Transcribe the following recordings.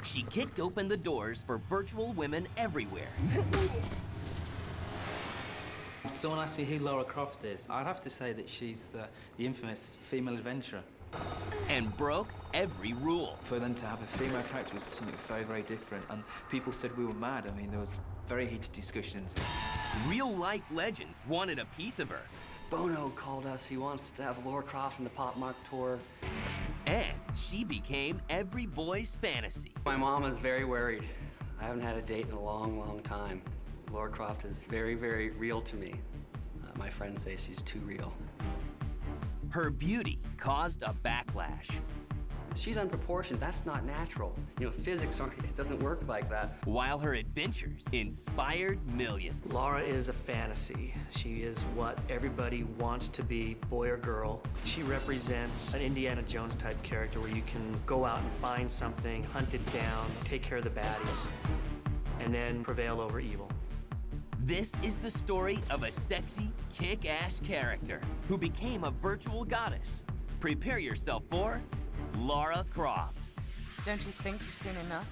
She kicked open the doors for virtual women everywhere. Someone asked me who Lara Croft is. I'd have to say that she's the infamous female adventurer. And broke every rule. For them to have a female character was something very, very different, and people said we were mad. I mean, there was very heated discussions. Real-life legends wanted a piece of her. Bono called us. He wants to have Lara Croft on the Pop Mart tour. And she became every boy's fantasy. My mom is very worried. I haven't had a date in a long, long time. Lara Croft is very, very real to me. My friends say she's too real. Her beauty caused a backlash. She's unproportioned. That's not natural. You know, physics it doesn't work like that. While her adventures inspired millions. Lara is a fantasy. She is what everybody wants to be, boy or girl. She represents an Indiana Jones type character where you can go out and find something, hunt it down, take care of the baddies, and then prevail over evil. This is the story of a sexy, kick-ass character who became a virtual goddess. Prepare yourself for Lara Croft. Don't you think you've seen enough?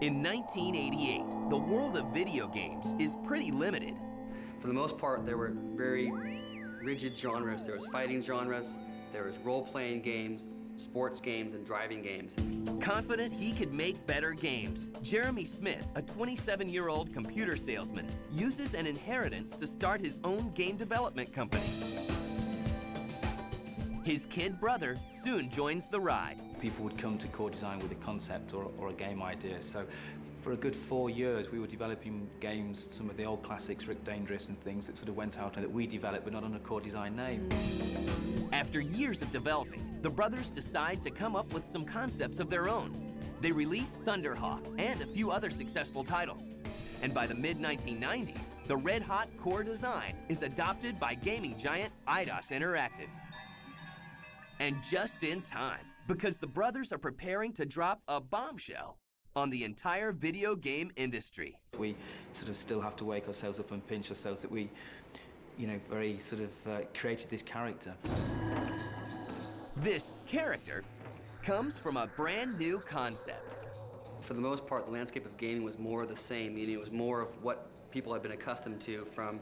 In 1988, the world of video games is pretty limited. For the most part, there were very rigid genres. There was fighting genres, there was role-playing games, sports games, and driving games. Confident he could make better games, Jeremy Smith, a 27-year-old computer salesman, uses an inheritance to start his own game development company. His kid brother soon joins the ride. People would come to Core Design with a concept or a game idea. So for a good 4 years, we were developing games, some of the old classics, Rick Dangerous and things that sort of went out and that we developed, but not on a Core Design name. After years of developing, the brothers decide to come up with some concepts of their own. They release Thunderhawk and a few other successful titles. And by the mid-1990s, the red-hot Core Design is adopted by gaming giant Eidos Interactive. And just in time, because the brothers are preparing to drop a bombshell on the entire video game industry. We sort of still have to wake ourselves up and pinch ourselves that we, you know, very sort of created this character. This character comes from a brand new concept. For the most part, the landscape of gaming was more of the same, meaning it was more of what people had been accustomed to from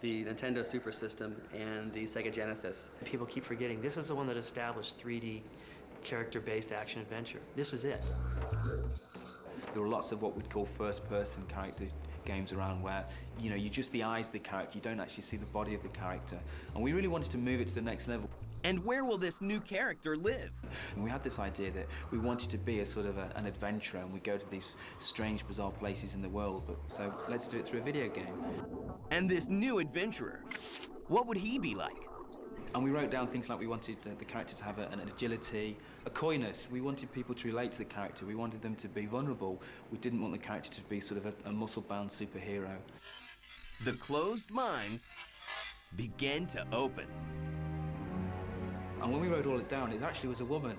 the Nintendo Super System and the Sega Genesis. People keep forgetting this is the one that established 3D character-based action-adventure. This is it. There were lots of what we'd call first-person character games around where, you know, you're just the eyes of the character, you don't actually see the body of the character. And we really wanted to move it to the next level. And where will this new character live? And we had this idea that we wanted to be a sort of an adventurer, and we go to these strange, bizarre places in the world, but so let's do it through a video game. And this new adventurer, what would he be like? And we wrote down things like we wanted the character to have an agility, a coyness. We wanted people to relate to the character. We wanted them to be vulnerable. We didn't want the character to be sort of a muscle-bound superhero. The closed minds began to open. And when we wrote all it down, it actually was a woman.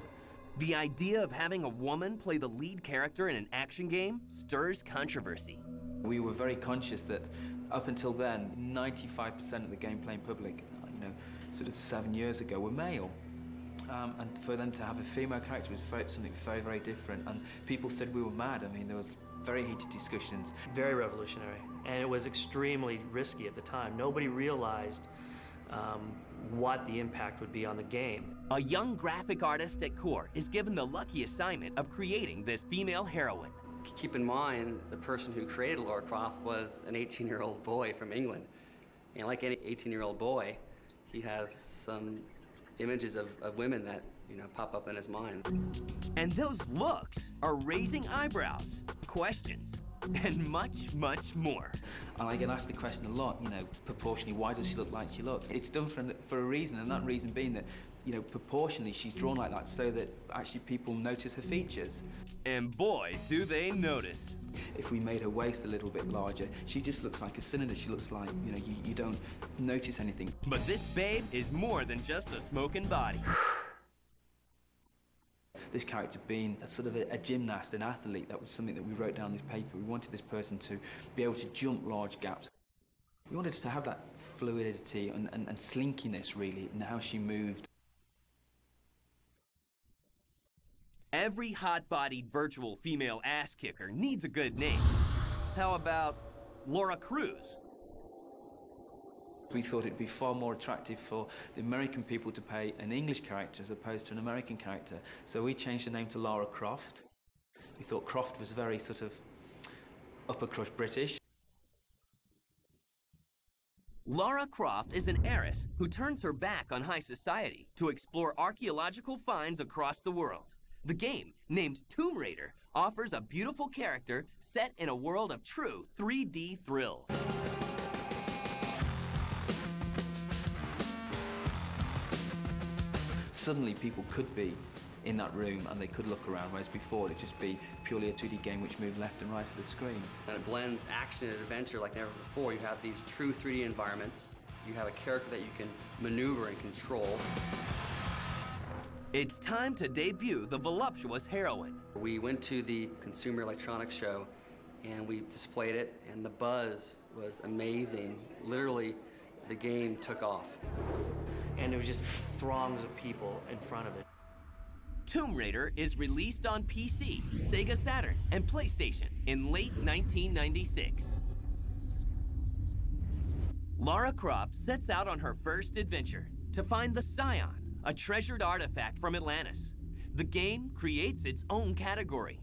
The idea of having a woman play the lead character in an action game stirs controversy. We were very conscious that up until then, 95% of the game-playing public, you know, sort of 7 years ago, were male. And for them to have a female character was something very, very different. And people said we were mad. I mean, there was very heated discussions. Very revolutionary, and it was extremely risky at the time. Nobody realized what the impact would be on the game. A young graphic artist at Core is given the lucky assignment of creating this female heroine. Keep in mind, the person who created Lara Croft was an 18-year-old boy from England. And like any 18-year-old boy, he has some images of women that, you know, pop up in his mind. And those looks are raising eyebrows, questions, and much, much more. And I get asked the question a lot, you know, proportionally, why does she look like she looks? It's done for a reason, and that reason being that you know, proportionally she's drawn like that so that actually people notice her features. And boy, do they notice. If we made her waist a little bit larger, she just looks like a cylinder. She looks like, you know, you don't notice anything. But this babe is more than just a smoking body. This character being a sort of a gymnast, an athlete, that was something that we wrote down in this paper. We wanted this person to be able to jump large gaps. We wanted to have that fluidity and slinkiness, really, in how she moved. Every hot-bodied virtual female ass kicker needs a good name. How about Lara Croft? We thought it'd be far more attractive for the American people to pay an English character as opposed to an American character. So we changed the name to Lara Croft. We thought Croft was very sort of upper crust British. Lara Croft is an heiress who turns her back on high society to explore archaeological finds across the world. The game, named Tomb Raider, offers a beautiful character set in a world of true 3D thrills. Suddenly people could be in that room and they could look around, whereas before it'd just be purely a 2D game which moved left and right of the screen. And it blends action and adventure like never before. You have these true 3D environments. You have a character that you can maneuver and control. It's time to debut the voluptuous heroine. We went to the Consumer Electronics Show and we displayed it, and the buzz was amazing. Literally, the game took off. And there was just throngs of people in front of it. Tomb Raider is released on PC, Sega Saturn, and PlayStation in late 1996. Lara Croft sets out on her first adventure to find the Scion, a treasured artifact from Atlantis. The game creates its own category.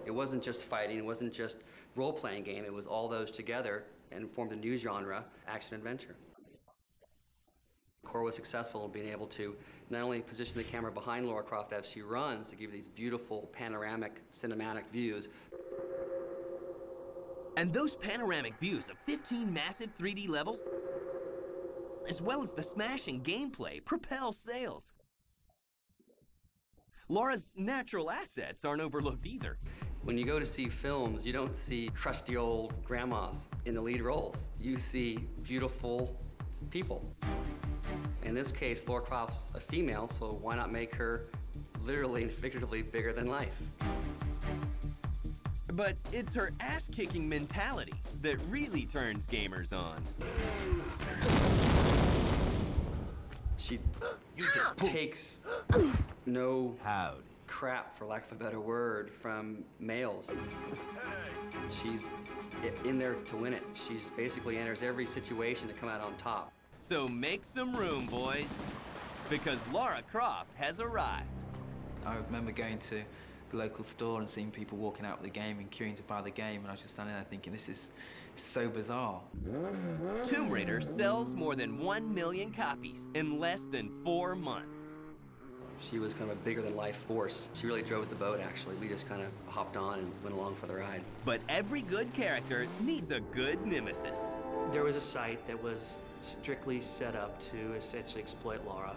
It wasn't just fighting, it wasn't just role-playing game, it was all those together and formed a new genre, action-adventure. Core was successful in being able to not only position the camera behind Lara Croft as she runs to give these beautiful panoramic cinematic views. And those panoramic views of 15 massive 3D levels, as well as the smashing gameplay, propel sales. Lara's natural assets aren't overlooked either. When you go to see films, you don't see crusty old grandmas in the lead roles. You see beautiful people. In this case, Lara Croft's a female, so why not make her literally and figuratively bigger than life? But it's her ass-kicking mentality that really turns gamers on. She takes no crap, for lack of a better word, from males. She's in there to win it. She's basically enters every situation to come out on top. So make some room, boys, because Lara Croft has arrived. I remember going to the local store and seeing people walking out with the game and queuing to buy the game, and I was just standing there thinking, this is so bizarre. Tomb Raider sells more than 1 million copies in less than 4 months. She was kind of a bigger-than-life force. She really drove the boat, actually. We just kind of hopped on and went along for the ride. But every good character needs a good nemesis. There was a site that was strictly set up to essentially exploit Lara.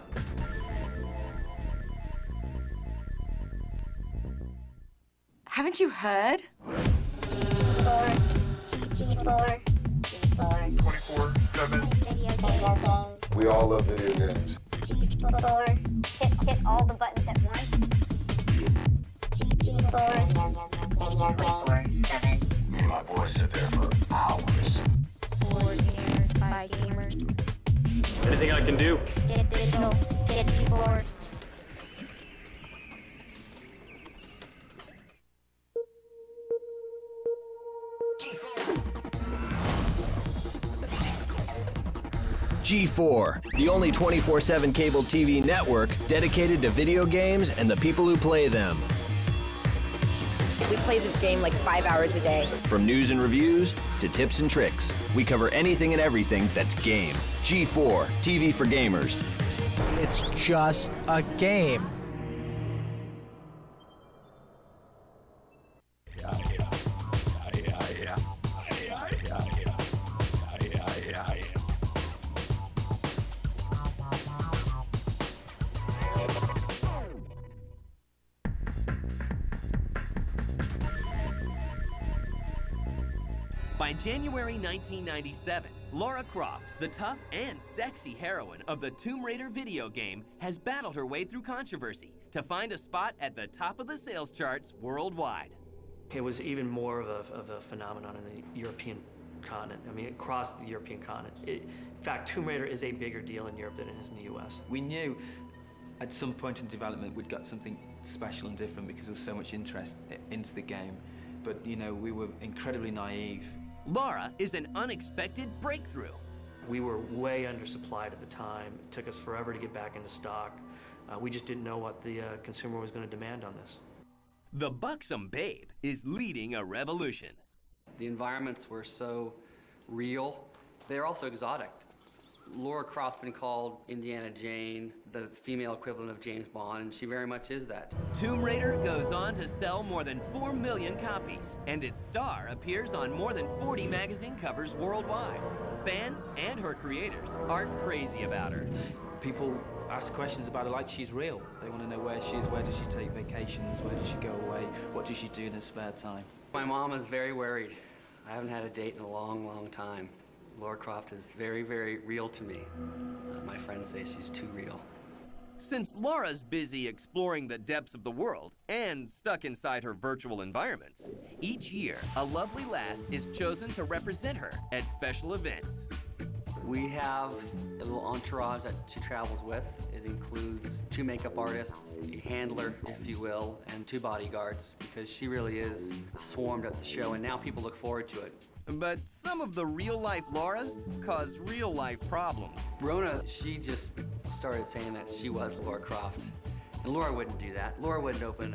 Haven't you heard? G4, G4, G4. 24/7. Video game. We all love video games. G4. Hit all the buttons at once. G4. Video game. 24/7. Me and my boys sit there for hours. For gamers, by gamers. Anything I can do? Get digital. Get G4. G4, the only 24/7 cable TV network dedicated to video games and the people who play them. We play this game like 5 hours a day. From news and reviews to tips and tricks, we cover anything and everything that's game. G4, TV for gamers. It's just a game. By January 1997, Lara Croft, the tough and sexy heroine of the Tomb Raider video game, has battled her way through controversy to find a spot at the top of the sales charts worldwide. It was even more of a phenomenon in the European continent. I mean, across the European continent. In fact, Tomb Raider is a bigger deal in Europe than it is in the US. We knew at some point in development we'd got something special and different because there was so much interest into the game. But, you know, we were incredibly naive. Lara is an unexpected breakthrough. We were way undersupplied at the time. It took us forever to get back into stock. We just didn't know what the consumer was going to demand on this. The buxom babe is leading a revolution. The environments were so real. They're also exotic. Lara Croft's been called Indiana Jane, the female equivalent of James Bond, and she very much is that. Tomb Raider goes on to sell more than 4 million copies, and its star appears on more than 40 magazine covers worldwide. Fans and her creators are crazy about her. People ask questions about her like she's real. They want to know where she is, where does she take vacations, where does she go away, what does she do in her spare time. My mom is very worried. I haven't had a date in a long, long time. Lara Croft is very, very real to me. My friends say she's too real. Since Lara's busy exploring the depths of the world and stuck inside her virtual environments, each year a lovely lass is chosen to represent her at special events. We have a little entourage that she travels with. It includes 2 makeup artists, a handler, if you will, and 2 bodyguards, because she really is swarmed at the show, and now people look forward to it. But some of the real-life Laras cause real-life problems. Rona, she just started saying that she was Lara Croft. And Lara wouldn't do that. Lara wouldn't open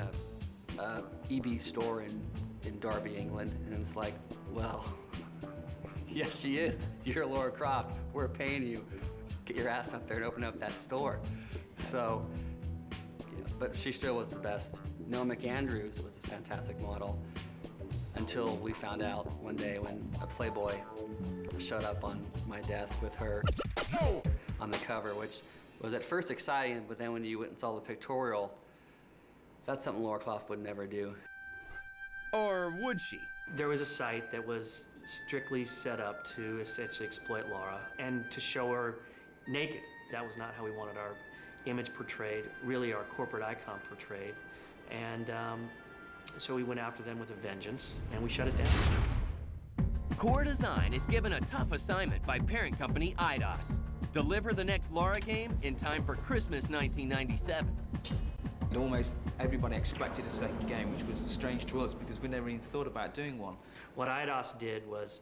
a EB store in Derby, England. And it's like, well, yes, she is. You're Lara Croft. We're paying you. Get your ass up there and open up that store. So, you know, but she still was the best. Noah McAndrews was a fantastic model. Until we found out one day when a Playboy showed up on my desk with her on the cover, which was at first exciting, but then when you went and saw the pictorial, that's something Lara Croft would never do. Or would she? There was a site that was strictly set up to essentially exploit Lara and to show her naked. That was not how we wanted our image portrayed, really our corporate icon portrayed. And so we went after them with a vengeance, and we shut it down. Core Design is given a tough assignment by parent company Eidos. Deliver the next Lara game in time for Christmas 1997. And almost everybody expected a second game, which was strange to us because we never even thought about doing one. What Eidos did was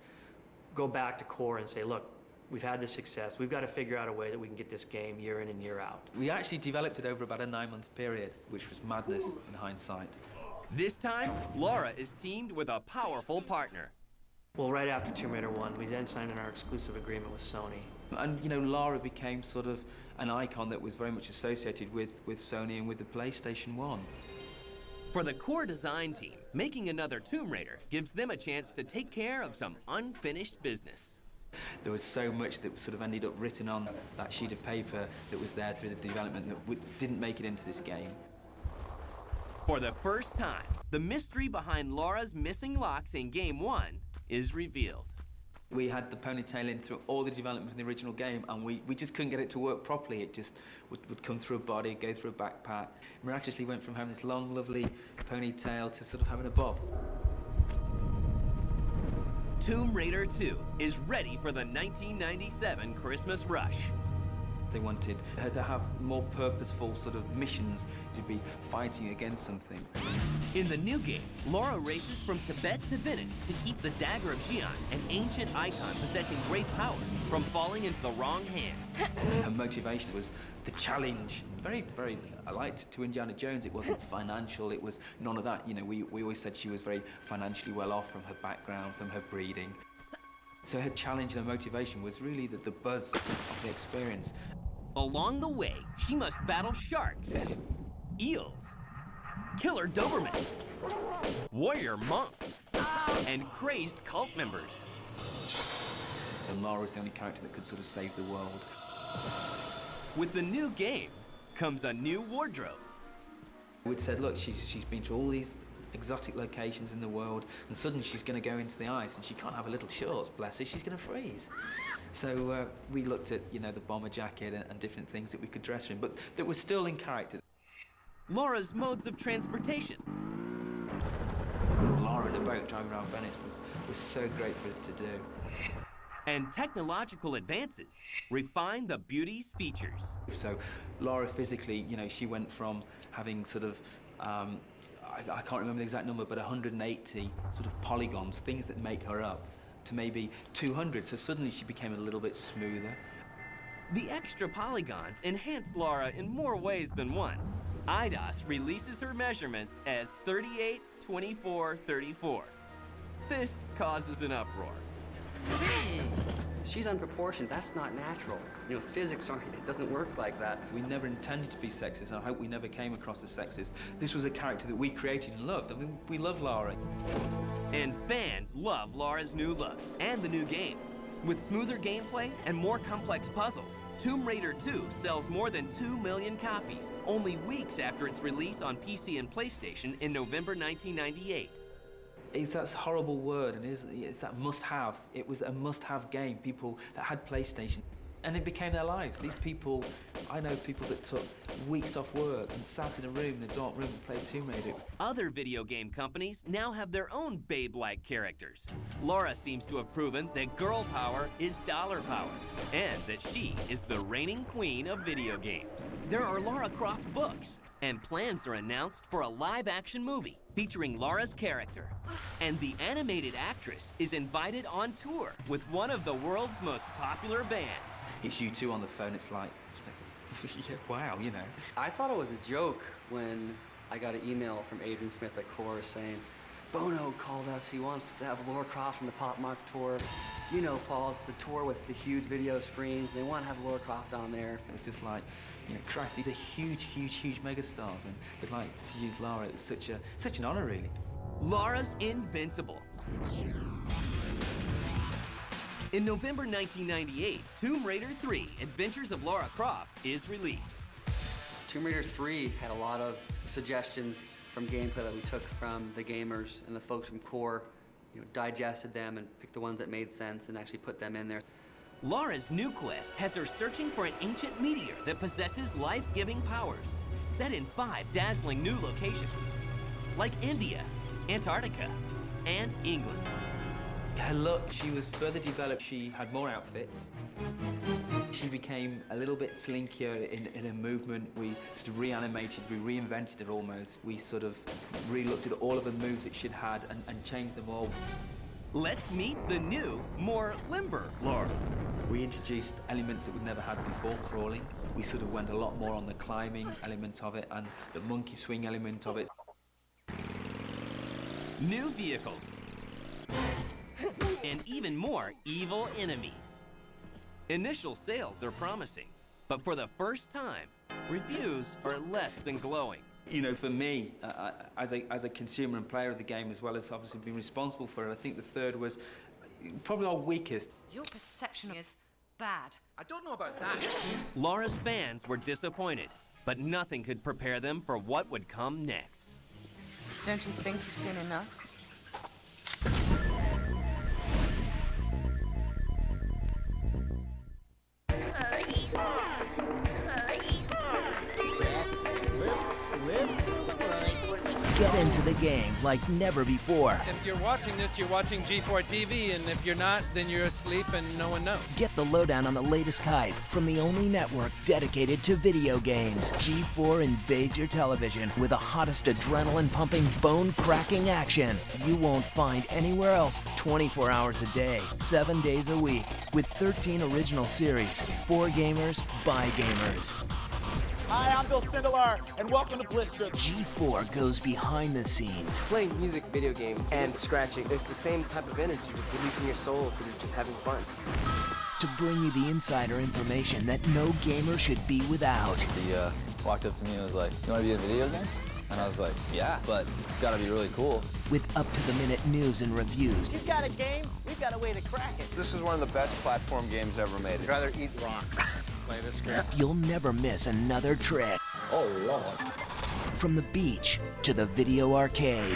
go back to Core and say, look, we've had this success. We've got to figure out a way that we can get this game year in and year out. We actually developed it over about a 9-month period, which was madness in hindsight. This time, Lara is teamed with a powerful partner. Well, right after Tomb Raider 1, we then signed our exclusive agreement with Sony. And, you know, Lara became sort of an icon that was very much associated with Sony and with the PlayStation 1. For the Core Design team, making another Tomb Raider gives them a chance to take care of some unfinished business. There was so much that sort of ended up written on that sheet of paper that was there through the development that didn't make it into this game. For the first time, the mystery behind Lara's missing locks in Game 1 is revealed. We had the ponytail in through all the development in the original game, and we just couldn't get it to work properly. It just would come through a body, go through a backpack. Miraculously went from having this long, lovely ponytail to sort of having a bob. Tomb Raider 2 is ready for the 1997 Christmas rush. They wanted her to have more purposeful sort of missions, to be fighting against something. In the new game, Lara races from Tibet to Venice to keep the Dagger of Xi'an, an ancient icon possessing great powers, from falling into the wrong hands. Her motivation was the challenge. Very, very alike to Indiana Jones. It wasn't financial, it was none of that. You know, we always said she was very financially well off from her background, from her breeding. So her challenge and her motivation was really the buzz of the experience. Along the way, she must battle sharks, eels, killer Dobermans, warrior monks, and crazed cult members. And Lara's the only character that could sort of save the world. With the new game comes a new wardrobe. We'd said, look, she's been through all these exotic locations in the world, and suddenly she's going to go into the ice and she can't have her little shorts, bless her, she's going to freeze. So we looked at, you know, the bomber jacket and different things that we could dress her in, but that were still in character. Laura's modes of transportation. Lara in a boat driving around Venice was so great for us to do. And technological advances refine the beauty's features. So Lara physically, you know, she went from having sort of, I can't remember the exact number, but 180 sort of polygons, things that make her up, to maybe 200. So suddenly she became a little bit smoother. The extra polygons enhance Lara in more ways than one. IDOS releases her measurements as 38, 24, 34. This causes an uproar. She's unproportioned. That's not natural. You know, physics it doesn't work like that. We never intended to be sexist, and I hope we never came across as sexist. This was a character that we created and loved. I mean, we love Lara. And fans love Lara's new look and the new game. With smoother gameplay and more complex puzzles, Tomb Raider 2 sells more than 2 million copies, only weeks after its release on PC and PlayStation in November 1998. It's that horrible word, and it's that must-have. It was a must-have game. People that had PlayStation, and it became their lives. These people, I know people that took weeks off work and sat in a room, in a dark room, and played Tomb Raider. Other video game companies now have their own babe-like characters. Lara seems to have proven that girl power is dollar power, and that she is the reigning queen of video games. There are Lara Croft books, and plans are announced for a live-action movie featuring Lara's character. And the animated actress is invited on tour with one of the world's most popular bands. It's you two on the phone, it's like, yeah, wow, you know. I thought it was a joke when I got an email from Adrian Smith at Core saying, Bono called us, he wants to have Lara Croft on the Pop Mart tour. You know, Paul, it's the tour with the huge video screens. They want to have Lara Croft on there. It was just like, you know, Christ, these are huge, huge, huge megastars, and they'd like to use Lara. It was such an honor, really. Lara's invincible. In November 1998, Tomb Raider 3: Adventures of Lara Croft is released. Tomb Raider 3 had a lot of suggestions from gameplay that we took from the gamers and the folks from Core, you know, digested them and picked the ones that made sense and actually put them in there. Lara's new quest has her searching for an ancient meteor that possesses life-giving powers, set in 5 dazzling new locations, like India, Antarctica, and England. Her look, she was further developed. She had more outfits. She became a little bit slinkier in her movement. We sort of reanimated, we reinvented her almost. We sort of re-looked at all of the moves that she'd had and changed them all. Let's meet the new, more limber Lara. We introduced elements that we'd never had before, crawling. We sort of went a lot more on the climbing element of it and the monkey swing element of it. New vehicles. And even more evil enemies. Initial sales are promising, but for the first time, reviews are less than glowing. You know, for me, as a consumer and player of the game, as well as obviously being responsible for it, I think the third was probably our weakest. Your perception is bad. I don't know about that. Lara's fans were disappointed, but nothing could prepare them for what would come next. Don't you think you've seen enough? Get into the game like never before. If you're watching this, you're watching G4 TV, and if you're not, then you're asleep and no one knows. Get the lowdown on the latest hype from the only network dedicated to video games. G4 invades your television with the hottest adrenaline-pumping, bone-cracking action you won't find anywhere else 24 hours a day, 7 days a week, with 13 original series for gamers, by gamers. Hi, I'm Bill Sindelar, and welcome to Blister. G4 goes behind the scenes. Playing music, video games, and scratching, it's the same type of energy, just releasing your soul through just having fun. To bring you the insider information that no gamer should be without. He walked up to me and was like, "You want to be in a video game?" And I was like, "Yeah, but it's got to be really cool." With up-to-the-minute news and reviews. You've got a game, we've got a way to crack it. This is one of the best platform games ever made. I'd rather eat rocks. Play this game. You'll never miss another trick. Oh, Lord. From the beach to the video arcade.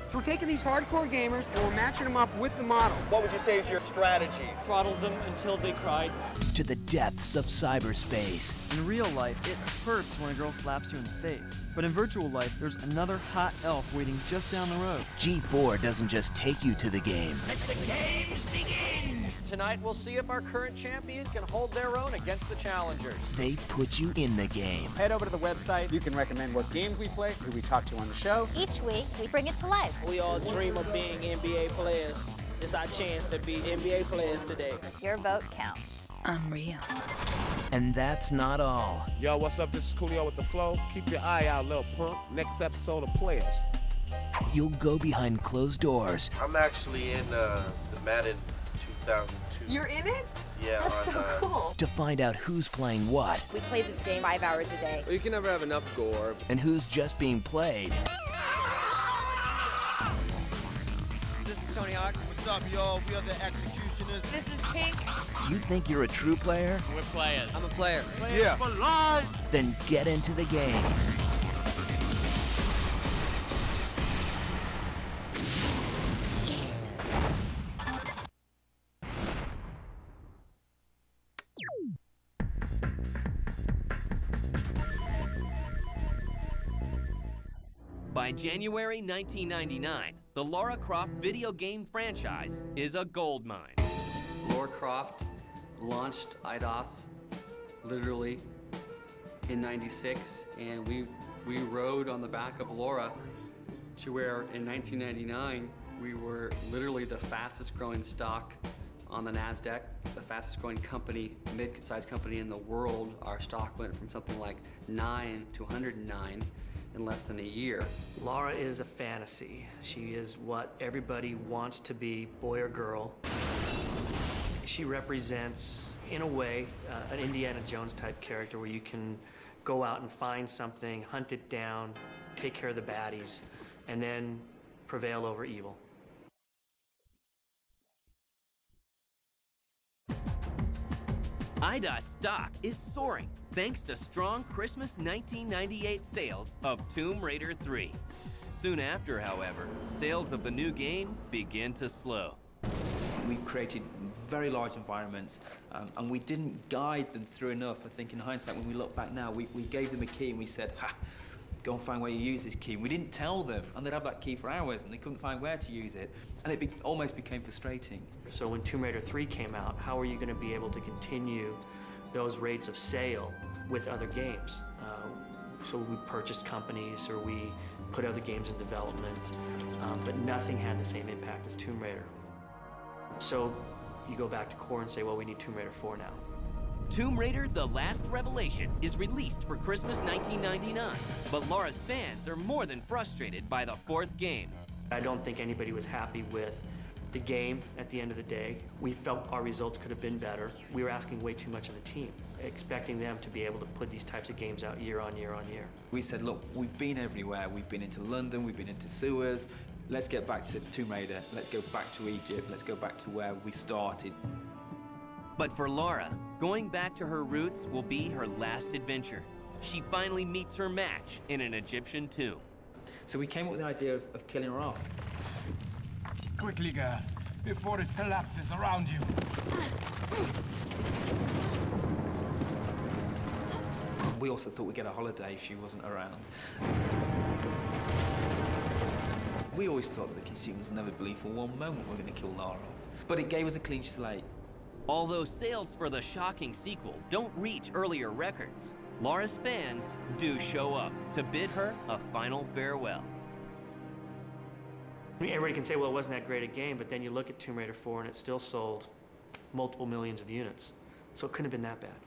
So we're taking these hardcore gamers and we're matching them up with the model. What would you say is your strategy? Throttle them until they cry. To the depths of cyberspace. In real life, it hurts when a girl slaps you in the face. But in virtual life, there's another hot elf waiting just down the road. G4 doesn't just take you to the game. Let the games begin! Tonight, we'll see if our current champion can hold their own against the challengers. They put you in the game. Head over to the website. You can recommend what games we play, who we talk to on the show. Each week, we bring it to life. We all dream of being NBA players. It's our chance to be NBA players today. Your vote counts. I'm real. And that's not all. Yo, what's up? This is Coolio with The Flow. Keep your eye out, little punk. Next episode of Players. You'll go behind closed doors. I'm actually in the Madden 2002. You're in it? Yeah. That's so cool. To find out who's playing what. We play this game 5 hours a day. Well, you can never have enough gore. And who's just being played. This is Tony Hawk. What's up, yo? We are the Executioners. This is Pink. You think you're a true player? We're players. I'm a player. Yeah. For life. Then get into the game. By January 1999, the Lara Croft video game franchise is a goldmine. Lara Croft launched IDOS literally in '96, and we rode on the back of Lara to where in 1999 we were literally the fastest growing stock on the NASDAQ, the fastest growing company, mid-sized company in the world. Our stock went from something like 9 to 109 in less than a year. Lara is a fantasy. She is what everybody wants to be, boy or girl. She represents, in a way, an Indiana Jones type character where you can go out and find something, hunt it down, take care of the baddies, and then prevail over evil. IDOS stock is soaring thanks to strong Christmas 1998 sales of Tomb Raider 3. Soon after, however, sales of the new game begin to slow. We created very large environments, and we didn't guide them through enough. I think in hindsight, when we look back now, we gave them a key and we said, ha, go and find where you use this key. And we didn't tell them, and they'd have that key for hours and they couldn't find where to use it. And it almost became frustrating. So when Tomb Raider 3 came out, how are you going to be able to continue those rates of sale with other games? So we purchased companies or we put other games in development, but nothing had the same impact as Tomb Raider. So you go back to core and say, well, we need Tomb Raider 4 now. Tomb Raider: The Last Revelation is released for Christmas 1999, but Lara's fans are more than frustrated by the fourth game. I don't think anybody was happy with the game at the end of the day. We felt our results could have been better. We were asking way too much of the team, expecting them to be able to put these types of games out year on year on year. We said, look, we've been everywhere. We've been into London, we've been into sewers. Let's get back to Tomb Raider. Let's go back to Egypt. Let's go back to where we started. But for Lara, going back to her roots will be her last adventure. She finally meets her match in an Egyptian tomb. So we came up with the idea of killing her off. Quickly, girl, before it collapses around you. We also thought we'd get a holiday if she wasn't around. We always thought that the consumers never believed for one moment we're going to kill Lara off. But it gave us a clean slate. Although sales for the shocking sequel don't reach earlier records, Lara's fans do show up to bid her a final farewell. I mean, everybody can say, well, it wasn't that great a game, but then you look at Tomb Raider 4 and it still sold multiple millions of units. So it couldn't have been that bad.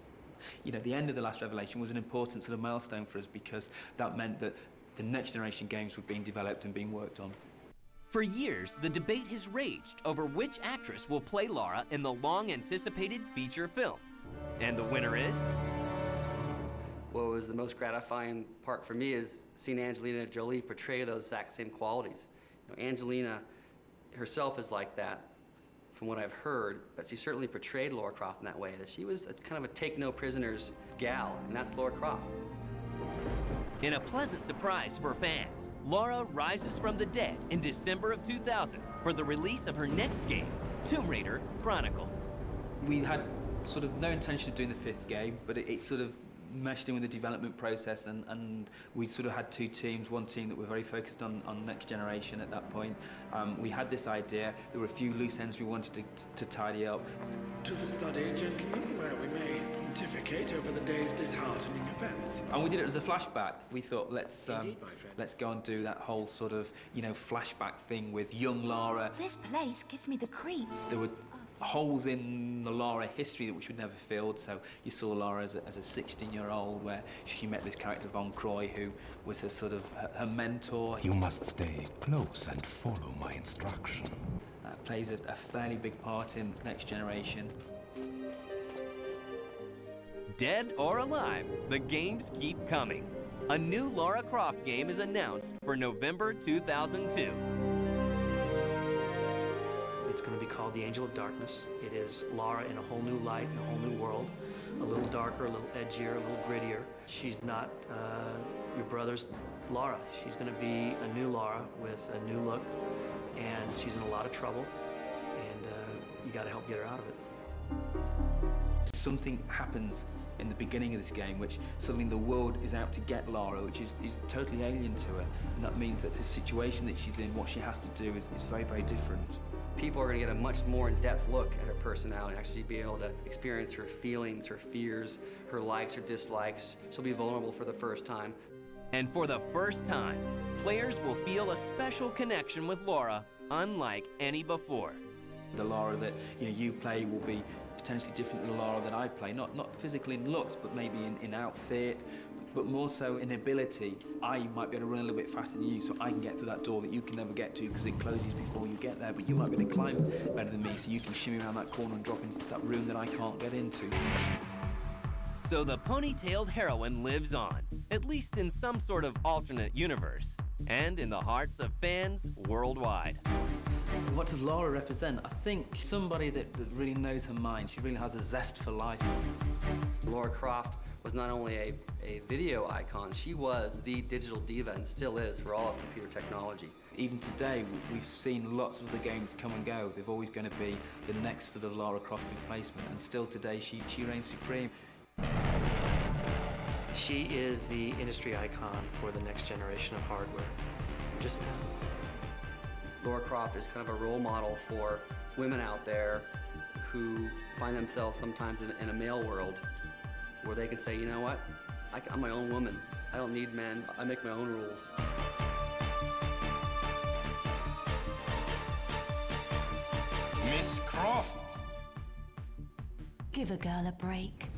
You know, the end of The Last Revelation was an important sort of milestone for us because that meant that the next generation games were being developed and being worked on. For years, the debate has raged over which actress will play Lara in the long-anticipated feature film. And the winner is... What was the most gratifying part for me is seeing Angelina Jolie portray those exact same qualities. You know, Angelina herself is like that, from what I've heard, but she certainly portrayed Lara Croft in that way, that she was kind of a take-no-prisoners gal, and that's Lara Croft. In a pleasant surprise for fans, Lara rises from the dead in December of 2000 for the release of her next game, Tomb Raider Chronicles. We had sort of no intention of doing the 5th game, but it sort of meshed in with the development process, and we sort of had two teams. One team that were very focused on next generation at that point. We had this idea. There were a few loose ends we wanted to tidy up. To the study, gentlemen, where we may pontificate over the day's disheartening events. And we did it as a flashback. We thought, let's go and do that whole sort of, you know, flashback thing with young Lara. This place gives me the creeps. There were holes in the Lara history which we'd never filled. So you saw Lara as a 16-year-old, where she met this character Von Croy, who was her sort of her mentor. You must stay close and follow my instruction. Plays a fairly big part in Next Generation. Dead or alive, the games keep coming. A new Lara Croft game is announced for November 2002. It's going to be called The Angel of Darkness. It is Lara in a whole new light, in a whole new world. A little darker, a little edgier, a little grittier. She's not your brother's Lara. She's going to be a new Lara with a new look, and she's in a lot of trouble, and you got to help get her out of it. Something happens in the beginning of this game, which suddenly the world is out to get Lara, which is totally alien to her, and that means that the situation that she's in, what she has to do, is very, very different. People are going to get a much more in-depth look at her personality, actually be able to experience her feelings, her fears, her likes, her dislikes. She'll be vulnerable for the first time. And for the first time, players will feel a special connection with Lara, unlike any before. The Lara that you play will be potentially different than the Lara that I play, not physically in looks, but maybe in outfit, but more so in ability. I might be able to run a little bit faster than you, so I can get through that door that you can never get to because it closes before you get there, but you might be able to climb better than me, so you can shimmy around that corner and drop into that room that I can't get into. So the ponytailed heroine lives on, at least in some sort of alternate universe, and in the hearts of fans worldwide. What does Lara represent? I think somebody that really knows her mind. She really has a zest for life. Lara Croft was not only a video icon, she was the digital diva and still is for all of computer technology. Even today, we've seen lots of the games come and go. They're always going to be the next sort of Lara Croft replacement, and still today she reigns supreme. She is the industry icon for the next generation of hardware. Just Lara Croft is kind of a role model for women out there who find themselves sometimes in a male world where they can say, you know what, I'm my own woman. I don't need men. I make my own rules. Miss Croft! Give a girl a break.